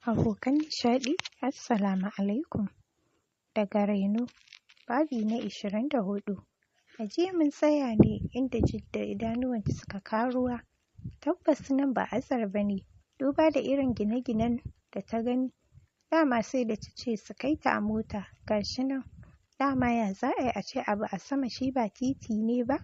Abokan nishaɗi, Assalamu alaikum. Daga Raino, babi na 24. A jiya mun tsaya ne inda Jidda idanuwanta suka karuwa. Tabbas nan ba Azar ba ne, duba da irin gine-ginen da ta gani. Dama sai da ta ce su kai ta a mota, gashi nan. Dama ya za a yi a ce abu a sama shi ba titi ne ba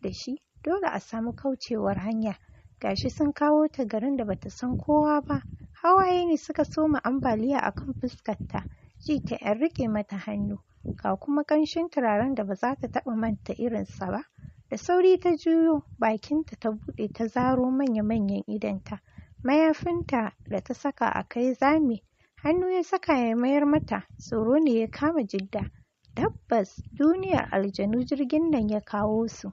da shi, dole a samu kaucewar hanya. Gashi sun kawo ta garin da bata san kowa ba. Hawaye ne suka soma ambaliya a kan fuskarta, ji ta ‘yan riƙe mata hannu, ga kuma ƙanshin turaren da ba za ta taɓa manta irinsa ba. Da sauri ta juyo, bakinta ta buɗe ta zaro manya-manyan idanta. Mayafinta da ta saka a kai zame, hannu ya saka ya mayar mata, tsoro ne ya kama Jidda. Tabbas duniyar aljanu jirgin nan ya kawo su.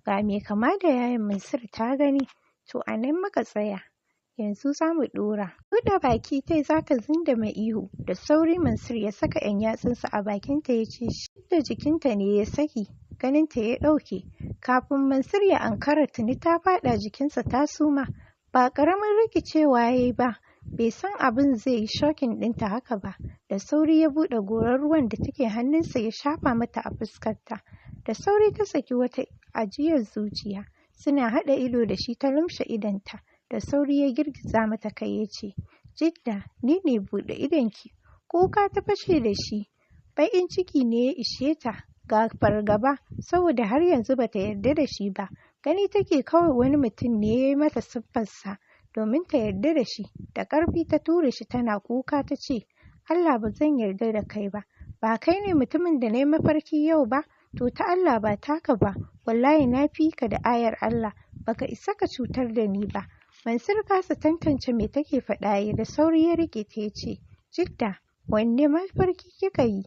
Ga mai kama da yayin Mansur ta gani, to a nan muka tsaya. Yanzu za mu ɗora. Buɗe baki tai za ta zindama ihu, da sauri Mansur ya saka ‘yan yatsunsa a bakinta ya ce shi da jikinta ne ya saki, ganinta ya ɗauke. Kafin Mansur ya ankara tuni ta faɗa jikinsa ta suma, ba ƙaramin rikicewa ya yi ba, bai san abin zai yi shokin ɗinta haka ba. Da sauri ya buɗe gorar ruwan da take hannunsa ya shafa mata a fuskarta. Da sauri ta saki wata ajiyar zuciya, suna haɗa ido da shi ta lumshe idonta. Da sauri ya girgiza mata kai ya ce, Jidda, ni ne buɗe idonki. Kuka ta fashe da shi, baƙin ciki ne ya ishe ta, ga fargaba, saboda har yanzu bata yarda da shi ba. Gani take kawai wani mutum ne ya yi mata siffarsa, domin ta yarda da shi. Da ƙarfi ta ture shi tana kuka ta ce, Allah ba zan yarda da kai ba. Ba kai ne mutumin da na yi mafarki yau ba? To ta Allah ba taka ba, wallahi na fi ka da ayar Allah, baka isa ka cutar da ni ba. Mansur kasa tantance me take faɗa ya da sauri ya rike ta ya ce, Jidda, wanne mafarki kika yi?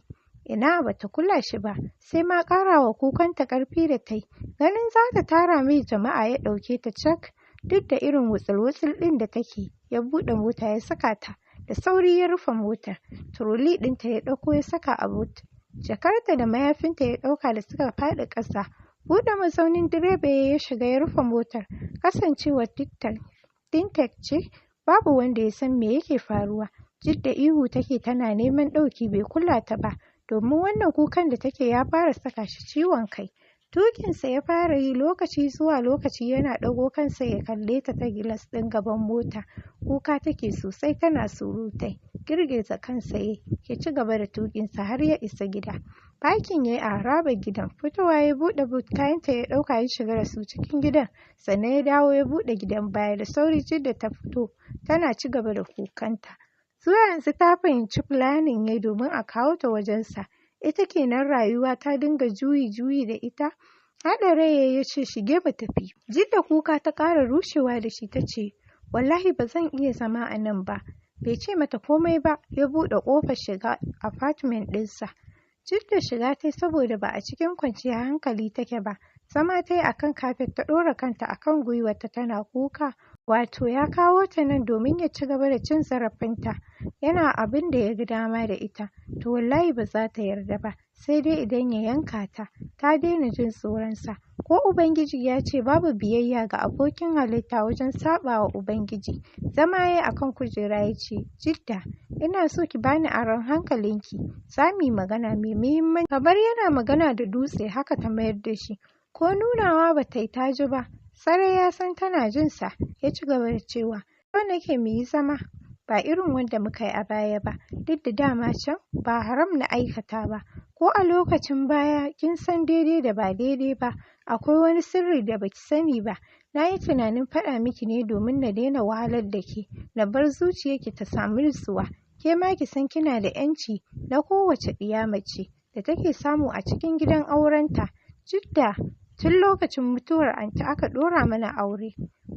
Ina bata kula shi ba, sai ma ƙarawa kukanta ƙarfi da tai. Ganin za ta tara mai jama'a ya ɗauke ta cak, duk da irin wutsul-wutsul ɗin da take, ya buɗe mota ya saka ta. Da sauri ya rufe motar, turoli ɗinta ya ɗauko ya saka a but. Jakarta da mayafinta ya ɗauka da suka faɗi ƙasa. Buɗe mazaunin direba ya shiga ya rufe motar. Kasancewar Tintek ce, babu wanda ya san me yake faruwa. Jidda ihu take tana neman ɗauki bai kula ta ba, domin wannan kukan da take ya fara saka shi ciwon kai. Tukinsa ya fara yi lokaci zuwa lokaci yana ɗago kansa ya kalle ta gilas ɗin gaban mota. Kuka take sosai tana surutai. Girgiza kansa ya ci gaba da tukinsa har ya isa gida. Bakin ya yi a harabar gidan, fitowa ya buɗe but kayanta ya ɗauka ya shiga da su cikin gidan, sannan ya dawo ya buɗe gidan baya. Da sauri Jidda ta fito tana ci gaba da kukanta. Zuwa yanzu ta fahimci fulanin ya domin a kawo ta wajensa. Ita kenan rayuwa ta dinga juyi-juyi da ita. Haɗa rai ya ce shige mu tafi. Jidda kuka ta ƙara rushewa da shi ta ce, wallahi ba zan iya zama a nan ba. Bai ce mata komai ba, ya buɗe ƙofar shiga apartment ɗinsa. Jidda shiga ta saboda ba a cikin kwanciyar hankali take ba. Zama ta yi a kan kafet ta ɗora kanta a kan gwiwarta tana kuka. Wato ya kawo ta nan domin ya ci gaba da cin zarafinta. Yana abin da ya ga dama da ita. To wallahi ba za ta yarda ba, sai dai idan ya yanka ta. Ta daina jin tsoronsa. Ko Ubangiji ya ce babu biyayya ga abokin halitta wajen saɓawa Ubangiji. Zama ya yi a kan kujera ya ce, Jidda, ina so ki bani aron hankalinki. Za mu yi magana mai muhimmanci. Kamar yana magana da dutse haka ta mayar da shi. Ko nunawa ba ta yi ta ji ba. Sarai ya san tana jinsa. Ya ci gaba da cewa, yau nake mu yi zama. Ba irin wanda muka yi a baya ba, duk da dama can ba haram na aikata ba. Ko a lokacin baya kin san daidai da ba daidai ba, akwai wani sirri da baki sani ba. Na yi tunanin faɗa miki ne domin na daina wahalar da ke, na bar zuciyarki ta samu nutsuwa. Ke ma ki san kina da ‘yanci na kowace ɗiya mace da take samu a cikin gidan aurenta. Jidda, tun lokacin mutuwar anti aka ɗora mana aure.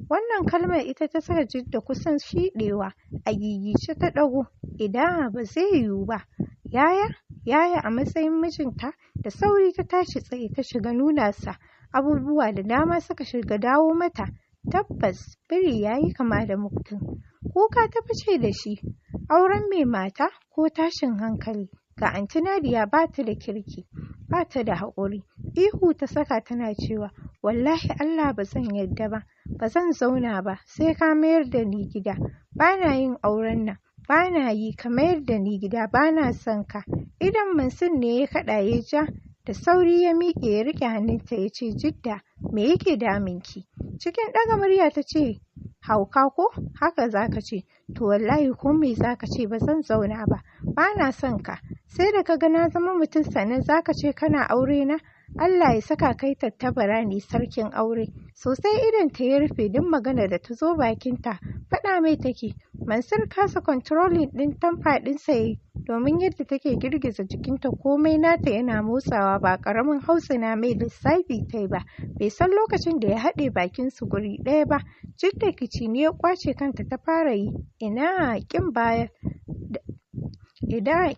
Wannan kalmar ita ta saka Jidda kusan shiɗewa, a gigice ta ɗago. Idan ba zai yiwu ba. Yaya a matsayin mijinta. Da sauri ta tashi tsaye ta shiga nuna sa. Abubuwa da dama suka shiga dawo mata. Tabbas biri ya yi kama da mutum. Kuka ta fice da shi. Auren mai mata ko tashin hankali. Ga anti Nadiya ba ta da kirki, ba ta da haƙuri. Ihu ta saka tana cewa, wallahi Allah ba zan yarda ba, ba zan zauna ba, sai ka mayar da ni gida. Ba na yin auren nan, ba na yi, ka mayar da ni gida, ba na son ka. Idan Mansur ne ya kaɗa ya ja, da sauri ya miƙe ya riƙe hannunta ya ce, Jidda, me yake damunki? Cikin ɗaga murya ta ce, hauka ko? Haka za ka ce. To wallahi ko me za ka ce ba zan zauna ba. Ba na son ka. Sai da ka ga na zama mutum sannan za ka ce kana aure na? Allah ya saka kai tattabara ne sarkin aure. Sosai idan ta ya rufe duk magana da ta zo bakinta faɗa mai take. Mansur kasa controlling ɗin tamfa ɗinsa yayi domin yadda take girgiza jikinta komai nata yana motsawa ba ƙaramin hausina mai lissafi ta yi ba. Bai san lokacin da ya haɗe bakinsu guri ɗaya ba. Jidda kicini ya ƙwace kanta ta fara yi. Ina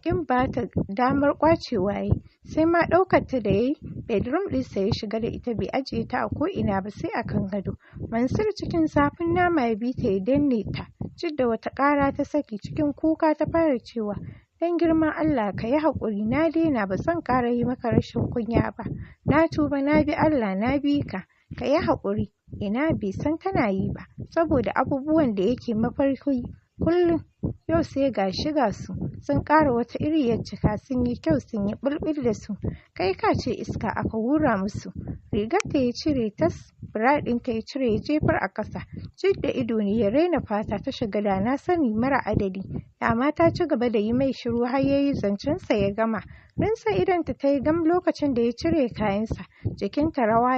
ƙin ba ta damar ƙwacewa yi. Sai ma ɗaukar ta da ya yi bedroom ɗinsa ya shiga da ita bai ajiye ta a ko'ina ba sai a kan gado. Mansur cikin zafin nama ya bi ta ya danne ta. Jidda wata ƙara ta saki cikin kuka ta fara cewa, don girman Allah ka yi haƙuri, na daina, ba zan ƙara yi maka rashin kunya ba. Na tuba, na bi Allah, na bi ka. Ka yi haƙuri. Ina bai san tana yi ba saboda abubuwan da yake mafarki kullum. Yau sai ga su sun ƙara wata iriyar cika, sun yi kyau, sun yi bulbul da su, kai ka ce iska aka hura musu. Rigar ta ya cire tas, bra ɗinta ya cire ya jefar a ƙasa. Jidda ido ne ya raina fata ta shiga da na sani mara adadi. Dama ta ci gaba da yi mai shiru har ya yi zancensa ya gama. Rinsa idonta ta yi gam lokacin da ya cire kayansa. Jikinta rawa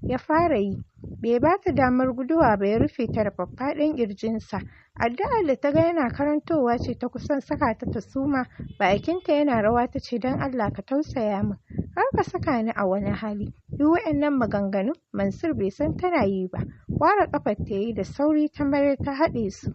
ya fara yi. Bai ba ta damar guduwa ba, ya rufe ta da faffaɗan ƙirjinsa. Addu'ar da ta ga yana karantowa ce ta kusan saka ta suma. Bakinta yana rawa ta ce, don Allah ka tausaya min. Har ka saka ni a wani hali. Duk waɗannan maganganu Mansur bai san tana yi ba. Ware ƙafar ta yi da sauri ta mayar ta haɗe su.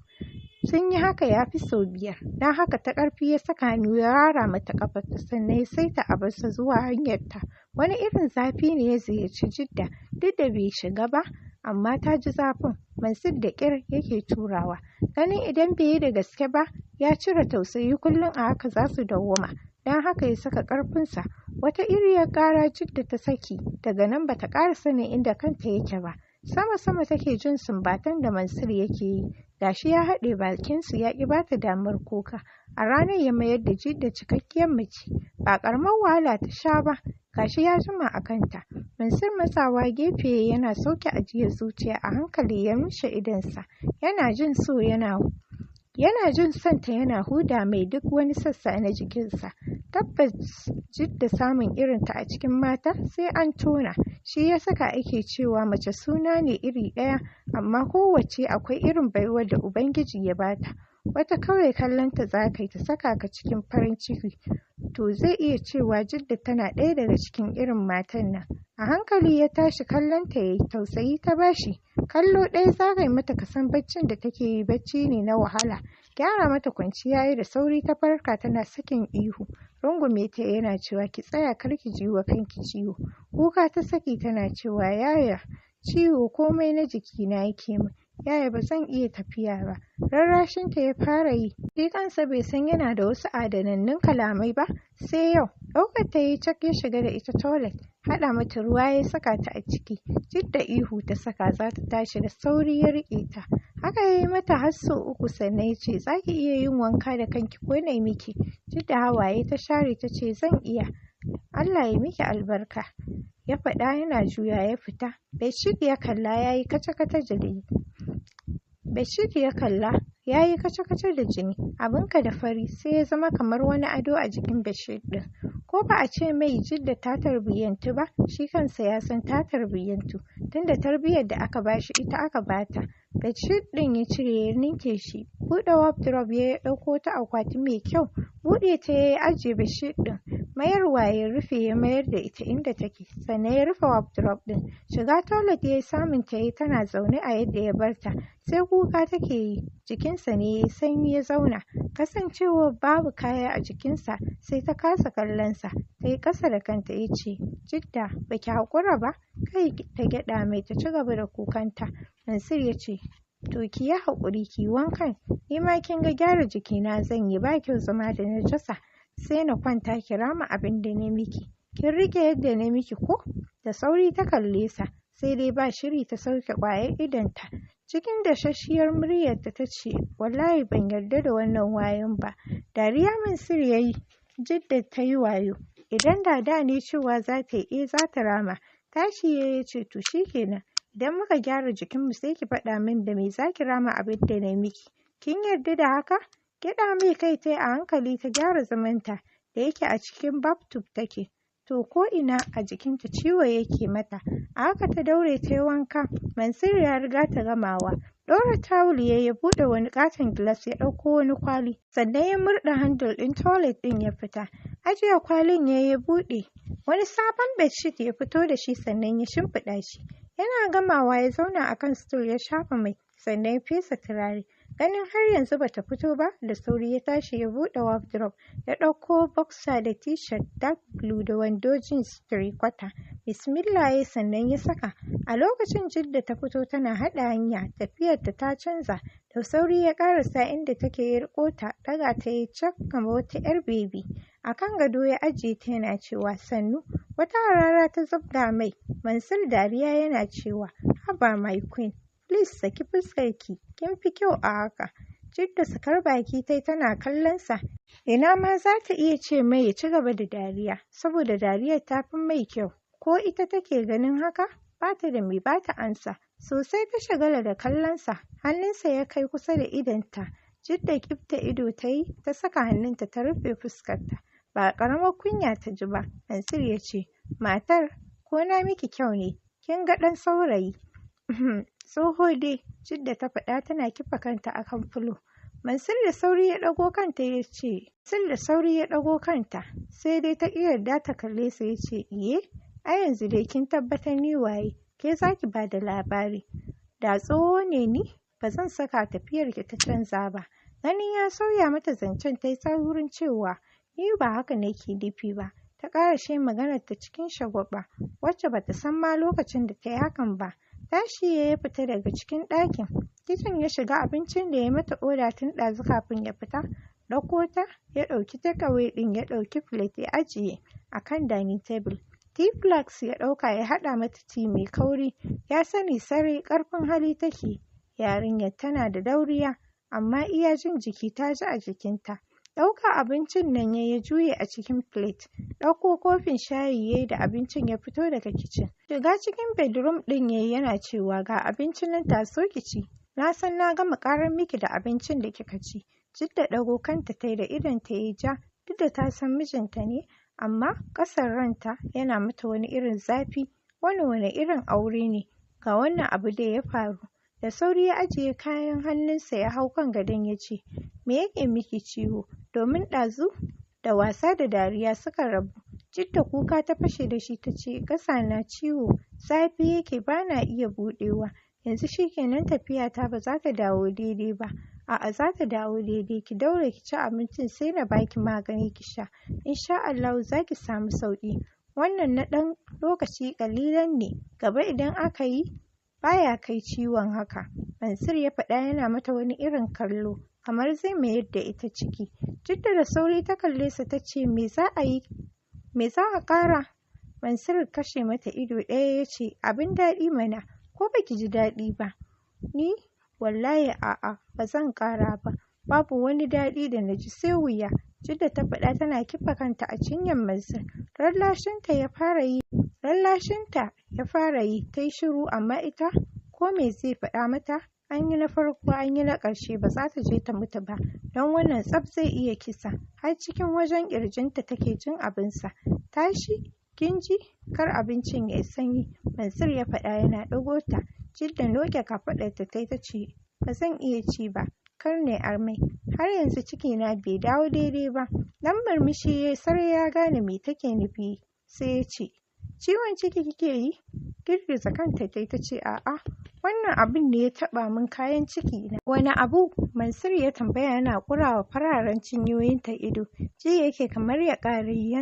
Sun yi haka ya fi sau 5, don haka ta ƙarfi ya saka hannu ya rara mata ƙafarta sannan ya saita abarsa zuwa hanyarta. Wani irin zafi ne ya ziyarci Jidda, duk da bai shiga ba, amma ta ji zafin. Mansur da ƙyar yake turawa. Ganin idan bai yi da gaske ba, ya cire tausayi kullum a haka za su dawwama. Don haka ya saka ƙarfinsa. Wata iriyar ƙara Jidda ta saki, daga nan bata ƙara sanin inda kanta yake ba. Sama-sama take jin sumbatan da Mansur yake yi. Gashi ya haɗe bakinsu ya ƙi bata damar kuka. A ranar ya mayar da Jidda cikakkiyar mace. Ba ƙaramar wahala ta sha ba. Gashi ya jima a kanta. Mansur matsawa gefe yana sauke ajiyar zuciya, a hankali ya rushe idonsa. Yana jin santa yana huda mai duk wani sassa na jikinsa. Tabbas Jidda samun irinta a cikin mata sai an tona. Shi ya saka ake cewa mace suna ne iri ɗaya, amma kowacce akwai irin baiwar da Ubangiji ya bata. Wata kawai kallonta za ka yi ta saka ka cikin farin ciki. To zai iya cewa Jidda tana ɗaya daga cikin irin matan nan. A hankali ya tashi kallonta ya yi, tausayi ta bashi. Kallo ɗaya zagaye mata kasan baccin da take yi bacci ne na wahala. Gyara mata kwanciya yi da sauri ta farka tana sakin ihu. Rungume ta yana cewa ki tsaya kar ki ji wa kanki ciwo. Kuka ta saki tana cewa yaya ciwo komai na jikina yake min. Yaya ba zan iya tafiya ba. Rarrashinta ya fara yi. Shi kansa bai san yana da wasu adanannun kalamai ba sai yau. Ɗaukar ta yi cak ya shiga da ita toilet. Haɗa mata ruwa ya saka ta a ciki. Jidda ihu ta saka za ta tashi da sauri ya riƙe ta. Haka ya yi mata har sau 3 sannan ya ce za ki iya yin wanka da kanki ko na miki. Jidda hawaye ta share ta ce zan iya. Allah ya miki albarka. Ya faɗa yana juya ya fita. Bedsheet ya kalla ya yi kace-kace da jini. Abinka da fari sai ya zama kamar wani ado a jikin bedsheet ɗin. Ko ba a ce mai Jidda ta tarbiyyantu ba, shi kansa ya san ta tarbiyyantu, tunda tarbiyyar da aka bashi ita aka bata. Bedsheet ɗin ya cire ya ninke shi. Buɗe wardrobe ya ɗauko ta akwati mai kyau. Buɗe ta ya ajiye bedsheet ɗin. Mayarwa ya rufe ya mayar da ita inda take, sannan ya rufe wardrobe ɗin. Shiga toilet ya yi samun ta yi tana zaune a yadda ya barta. Sai kuka take yi. Jikinsa ne ya sanyi ya zauna. Kasancewar babu kaya a jikinsa sai ta kasa kallonsa. Ta yi ƙasa da kanta ya ce, Jidda baki haƙura ba? Kai ta gyaɗa mai ta ci gaba da kukanta. Mansur ya ce, to ki yi haƙuri ki wankan. Ni ma kin ga gyara jikina zan yi, ba kyau zama da najasa. Sai na kwanta ki rama abin da na miki. Kin rike yadda na miki ko? Da sauri ta kalle sa, sai dai ba shiri ta sauke ƙwayar idonta. Cikin dashashshiyar muryarta ta ce, wallahi ban yarda da wannan wayon ba. Dariya Mansur ya yi. Jidda ta yi wayo. Idan da ne cewa za ta yi, za ta rama. Tashi ya ce, to shi kenan. Idan muka gyara jikinmu sai ki faɗa min da me za ki rama abin da na miki. Kin yarda da haka? Gyaɗa mai kai ta a hankali ta gyara zamanta da yake a cikin bathtub take. To ko ina a jikinta ciwo yake mata. A haka ta daure ta yi wanka. Mansur ya riga ta gamawa. Ɗora tawul ya buɗe wani ƙaton gilas ya ɗauko wani kwali. Sannan ya murɗe handle ɗin toilet ɗin ya fita. Ajiye kwalin ya buɗe. Wani sabon bedsheet ya fito da shi sannan ya shimfiɗa shi. Yana gamawa ya zauna a kan stool ya shafa mai. Sannan ya fesa turare. Ganin har yanzu bata fito ba, da sauri ya tashi ya buɗe wardrobe, ya ɗauko boxer da t-shirt dark blue da wando jeans 3/4. Bismillah ya sannan ya saka. A lokacin Jidda ta fito tana haɗa hanya, tafiyarta ta canza. Da sauri ya ƙarasa inda take ya riƙo ta, ɗaga ta yi cak kamar wata 'yar bebi. A kan gado ya ajiye ta yana cewa sannu. Wata harara ta zabga mai. Mansur dariya yana cewa, haba my queen. Please saki fuskarki, kin fi kyau a haka. Jidda sakar baki tai tana kallonsa. Ina ma za ta iya ce mai ya ci gaba da dariya, saboda dariyar ta fi mai kyau. Ko ita take ganin haka? Ba ta da mai ba ta ansa. Sosai ta shagala da kallonsa, hannunsa ya kai kusa da idonta. Jidda kifta ido ta yi, ta saka hannunta ta rufe fuskarta. Ba ƙaramar kunya ta ji ba. Mansur ya ce, matar, ko na miki kyau ne? Kin ga ɗan saurayi. Tsoho dai, Jidda ta faɗa tana kifa kanta a kan fulo. Mansur da sauri ya ɗago kanta ya ce, sai dai ta ƙi yarda ta kalle sa ya ce, iye, a yanzu dai kin tabbatar ni waye, ke za ki ba da labari. Da tsoho ne ni, ba zan saka tafiyar ki ta canza ba. Ganin ya sauya mata zancen ta yi saurin cewa, ni ba haka nake nufi ba. Ta ƙarashe maganar ta cikin shagwaɓa, wacce bata san ma lokacin da ta yi hakan ba. Tashi ya fita daga cikin ɗakin. Kicin ya shiga abincin da ya mata oda tun ɗazu kafin ya fita. Ɗauko ta, ya ɗauki takeaway ɗin ya ɗauki plate ya ajiye a kan dining table. Tea flask ya ɗauka ya haɗa mata tea mai kauri. Ya sani sarai ƙarfin hali take. Yarinyar tana da dauriya, amma iya jin jiki ta ji a jikinta. Ɗauka abincin nan ya juye a cikin plate. Ɗauko kofin shayi yayi da abincin ya fito daga kicin. Shiga cikin bedroom ɗin yayi yana cewa ga abincin nan taso ki ci. Na san na gama ƙarar miki da abincin da kika ci. Jidda ɗago kanta tai da idon ta ya ja, duk da ta san mijinta ne, amma ƙasar ranta yana mata wani irin zafi. Wani irin aure ne ga wannan abu da ya faru. Da sauri ya ajiye kayan hannunsa ya hau kan gadon ya ce, me yake miki ciwo? Domin ɗazu da wasa da dariya suka rabu. Jidda kuka ta fashe da shi ta ce, ƙasa na ciwo, zafi yake ba na iya buɗewa. Yanzu shi kenan tafiyata ba za ta dawo daidai ba. A'a za ta dawo daidai, ki daure ki ci abincin sai na baki magani ki sha. Insha Allah za ki samu sauƙi. Wannan na ɗan lokaci ƙalilan ne, gaba idan aka yi baya kai ciwon haka. Mansur ya faɗa yana mata wani irin kallo, kamar zai mayar da ita ciki. Jidda da sauri ta kalle sa ta ce, me za a yi? Me za a ƙara? Mansur kashe mata ido ɗaya ya ce, abin daɗi mana, ko baki ji daɗi ba? Ni? Wallahi a'a, ba zan ƙara ba. Babu wani daɗi da na ji sai wuya. Jidda ta faɗa tana kifa kanta a cinyar Mansur. Lallashinta ya fara yi, ta yi shiru, amma ita ko me zai faɗa mata? An yi na farko an yi na ƙarshe, ba za ta je ta mutu ba, don wannan tsaf zai iya kisa. Har cikin wajen ƙirjinta take jin abinsa. Tashi, kin ji? Kar abincin ya yi sanyi, Mansur ya faɗa yana ɗago ta. Jidda noke kafaɗarta ta ce, ba zan iya ci ba, kar ne armai. Har yanzu cikina bai dawo daidai ba. Dan murmushi ya sarai ya gane me take nufi, sai ya ce, ciwon ciki kike yi? Girgiza kanta ta ce, a'a, wannan abin ne ya taɓa min kayan ciki na. Wani abu? Mansur ya tambaya yana ƙurawa fararen cinyoyinta ido. Ji yake kamar ya ƙara yi.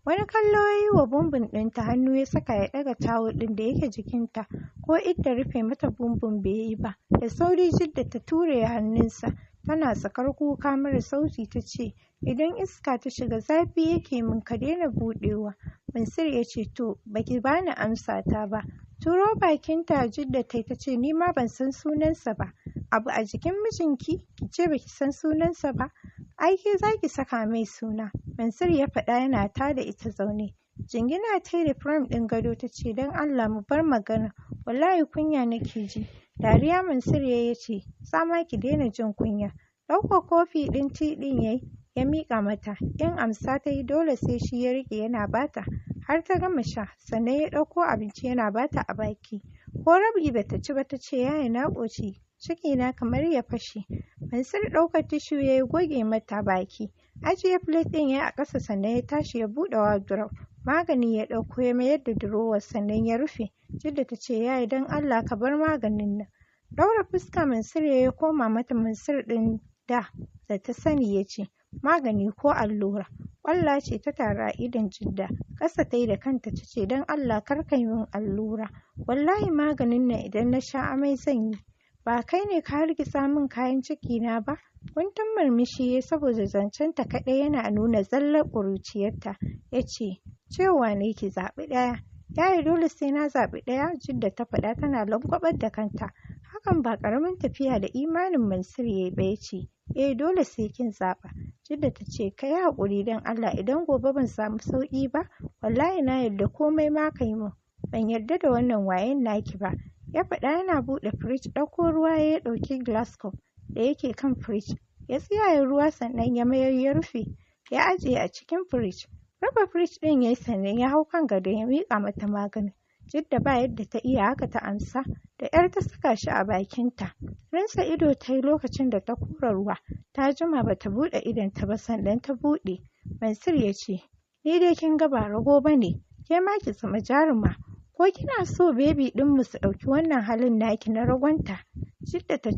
Wani kallo ya yi wa bumbun ɗinta, hannu ya saka ya ɗaga tawul ɗin da yake jikinta, ko idda rufe mata bumbun bai yi ba. Da sauri Jidda ta ture hannunsa, tana sakar kuka mara sauti ta ce, idan iska ta shiga zafi yake min, ka daina buɗewa. Mansur ya ce to baki bani amsa ta ba. Turo bakinta Jidda ta ce ni ma ban san sunansa ba. Abu a jikin mijinki ki ce baki san sunansa ba. Ai ke za ki saka mai suna. Mansur ya faɗa yana tada ita zaune. Jingina ta yi da firam ɗin gado ta ce don Allah mu bar magana. Wallahi kunya nake ji. Dariya Mansur ya ce sama ki daina jin kunya. Ɗauko kofi ɗin ti ɗin ya miƙa mata. In amsa ta yi dole sai shi ya riƙe yana bata. Har ta gama sha sannan ya ɗauko abinci yana bata a baki. Ko rabi bata ci ba ta ce yaya na ƙoci. Cikina kamar ya fashe. Mansur ɗaukar tishu ya yi goge mata baki. Ajiye plate ɗin ya yi a ƙasa sannan ya tashi ya buɗe wardrobe. Magani ya ɗauko ya mayar da durowar sannan ya rufe. Jidda ta ce yaya don Allah ka bar maganin nan. Ɗaura fuska Mansur ya koma mata Mansur ɗin da ta sani ya ce magani ko allura. Ƙwalla ce ta tara a idon Jidda. Ƙasa ta yi da kanta ta ce don Allah kar ka yi min allura. Wallahi maganin nan idan na sha amai zan yi. Ba kai ne ka hargitsa min kayan ciki na ba? Guntun murmushi ya saboda zancenta kaɗai yana nuna zallar ƙuruciyarta. Ya ce cewa ne ki zaɓi ɗaya. Yaya dole sai na zaɓi ɗaya? Jidda ta faɗa tana langwaɓar da kanta. Hakan ba ƙaramin tafiya da imanin Mansur ya yi ba ya ce dole sai kin zaɓa. Jidda ta ce ka yi haƙuri don Allah idan gobe ban samu sauƙi ba wallahi na yarda komai ma ka yi min. Ban yarda da wannan wayen naki ba. Ya faɗa yana buɗe firij ɗauko ruwa ya ɗauki glass cup da yake kan firij. Ya tsiyaye ruwa sannan ya mayar ya rufe ya ajiye a cikin firij. Raba firij ɗin ya yi sannan ya hau kan gado ya miƙa mata maganin. Jidda ba yadda ta iya haka ta amsa da ‘yar ta saka shi a bakinta. Rinsa ido ta yi lokacin da ta kura ruwa. Ta jima ba ta buɗe idonta ba sannan ta buɗe. Mansur ya ce ni dai kin ga ba rago ba ne. Ke ma ki zama jaruma. Ko kina so bebi ɗinmu su ɗauki wannan halin naki na ragonta? Jidda ta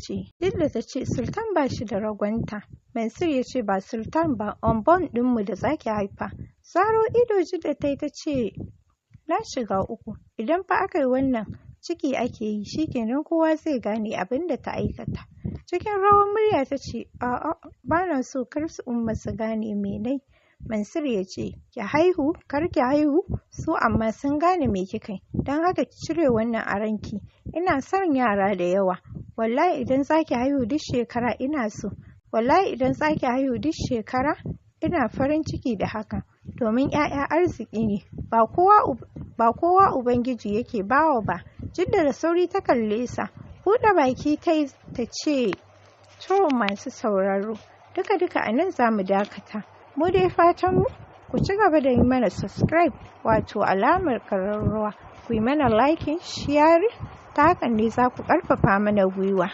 ce Sultan ba shi da ragonta. Mansur ya ce ba Sultan ba unborn ɗinmu da zaki haifa. Zaro ido Jidda ta ce na shiga uku. Idan fa aka yi wannan ciki ake yi shikenan kowa zai gane abin da ta aikata. Cikin rawar murya ta ce a'a ba na so kar su umma su gane menai. Mansur ya ce ki haihu kar ki haihu su amma sun gane me kika yi don haka ki cire wannan a ranki. Ina son yara da yawa. Wallahi idan zaki haihu duk shekara ina so. Wallahi idan zaki haihu duk shekara ina farin ciki da hakan domin 'ya'ya arziki ne ba kowa ubangiji yake bawa ba. Jidda da sauri ta kalle sa. Buɗe baki ta ce to masu sauraro duka a nan za mu dakata. Mu dai fatan mu ku ci gaba da yi mana subscribe wato alamar ƙararrawa. Ku yi mana liking, sharing ta hakan ne za ku ƙarfafa mana gwiwa.